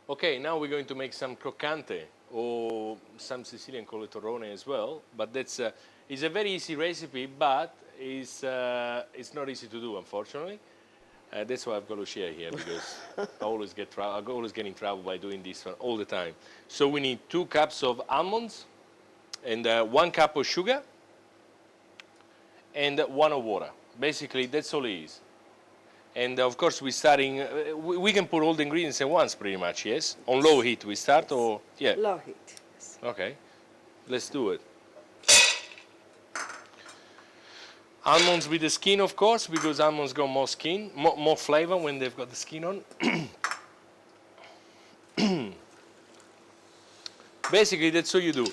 Okay, now we're going to make some crocante, or some Sicilian call it torrone as well. But it's a very easy recipe, but it's not easy to do, unfortunately. That's why I've got Lucia here, because I always get in trouble by doing this one all the time. So we need 2 cups of almonds, and 1 cup of sugar, and 1 of water. Basically, that's all it is. And of course, we're starting, we can put all the ingredients at once, pretty much, yes? On low heat we start, yes. Or, yeah? Low heat, yes. Okay, let's do it. Almonds with the skin, of course, because almonds got more skin, more flavor when they've got the skin on. Basically, that's all you do.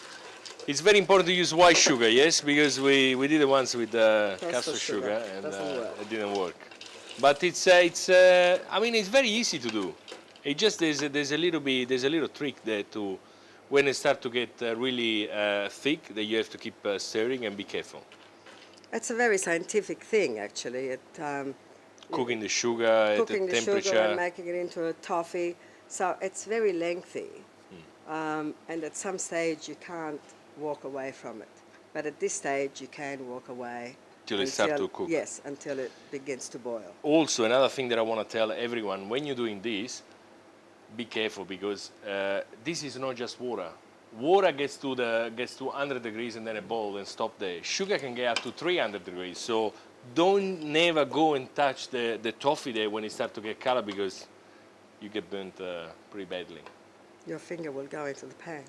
It's very important to use white sugar, yes, because we did it once with castor sugar, and it didn't work. But I mean, it's very easy to do. It just there's a little trick there to, when it starts to get really thick, that you have to keep stirring and be careful. It's a very scientific thing, actually. Cooking the sugar at the temperature. Cooking the sugar and making it into a toffee. So it's very lengthy. And at some stage you can't walk away from it. But at this stage you can walk away. Until it starts to cook. Yes, until it begins to boil. Also, another thing that I want to tell everyone, when you're doing this, be careful, because this is not just water. Water gets to 100 degrees and then a boil and stop there. Sugar can get up to 300 degrees, so don't never go and touch the toffee there when it starts to get color, because you get burnt pretty badly. Your finger will go into the pan.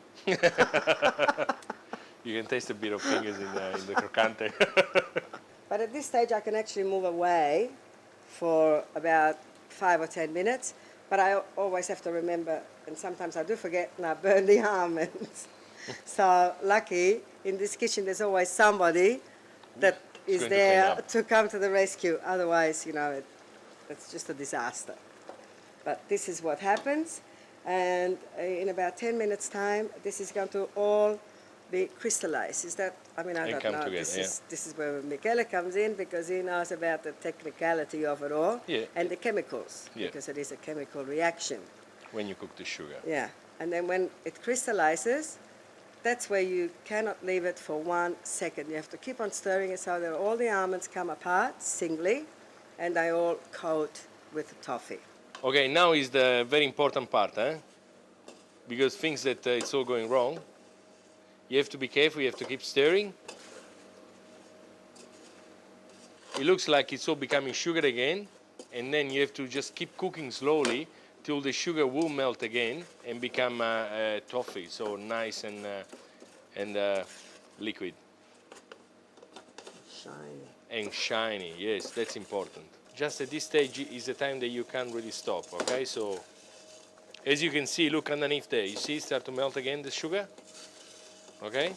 You can taste a bit of fingers in the crocante. But at this stage I can actually move away for about 5 or 10 minutes. But I always have to remember, and sometimes I do forget, and I burn the almonds. So lucky, in this kitchen there's always somebody that is there to come to the rescue. Otherwise, you know, it's just a disaster. But this is what happens. And in about 10 minutes' time, this is going to all be crystallized. Is that, I mean, I don't know. Together, this is where Michele comes in, because he knows about the technicality of it all, and the chemicals, because it is a chemical reaction. When you cook the sugar. Yeah, and then when it crystallizes, that's where you cannot leave it for 1 second. You have to keep on stirring it so that all the almonds come apart singly, and they all coat with the toffee. Okay, now is the very important part, because things that it's all going wrong. You have to be careful, you have to keep stirring. It looks like it's all becoming sugar again, and then you have to just keep cooking slowly till the sugar will melt again and become toffee, so nice and liquid. Shiny. And shiny, yes, that's important. Just at this stage is the time that you can't really stop, okay? So, as you can see, look underneath there, you see it start to melt again, the sugar? Okay?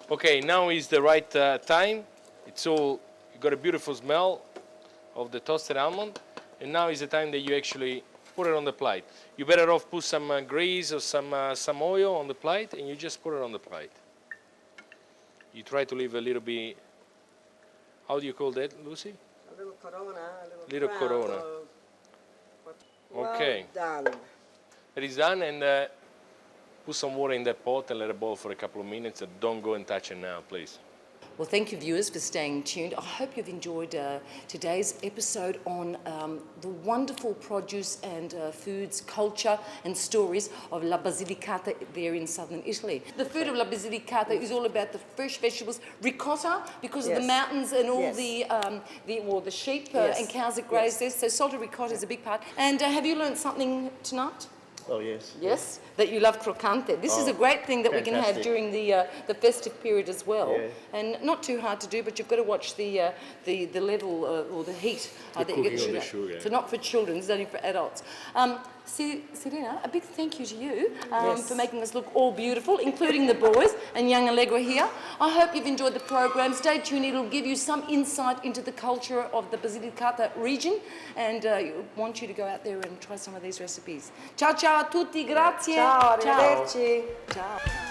Okay, now is the right time. It's all, you got a beautiful smell of the toasted almond, and now is the time that you actually put it on the plate. You better off put some grease or some oil on the plate, and you just put it on the plate. You try to leave a little bit, how do you call that, Lucy? A little corona, a little corona. Okay. Well done. It is done, and put some water in that pot and let it boil for a couple of minutes, and don't go and touch it now, please. Well, thank you, viewers, for staying tuned. I hope you've enjoyed today's episode on the wonderful produce and foods, culture and stories of La Basilicata there in southern Italy. The food of La Basilicata is all about the fresh vegetables, ricotta, because of the mountains and all the sheep and cows that graze there. So salted ricotta is a big part. And have you learned something tonight? Oh, yes. Yes, that you love crocante. This is a great thing that we can have during the festive period as well. Yeah. And not too hard to do, but you've got to watch the level or the heat that you get the sugar. So not for children, it's only for adults. Caterina, a big thank you to you for making us look all beautiful, including the boys and young Allegra here. I hope you've enjoyed the program. Stay tuned, it'll give you some insight into the culture of the Basilicata region, and I want you to go out there and try some of these recipes. Ciao ciao a tutti, grazie. Ciao, arrivederci. Ciao.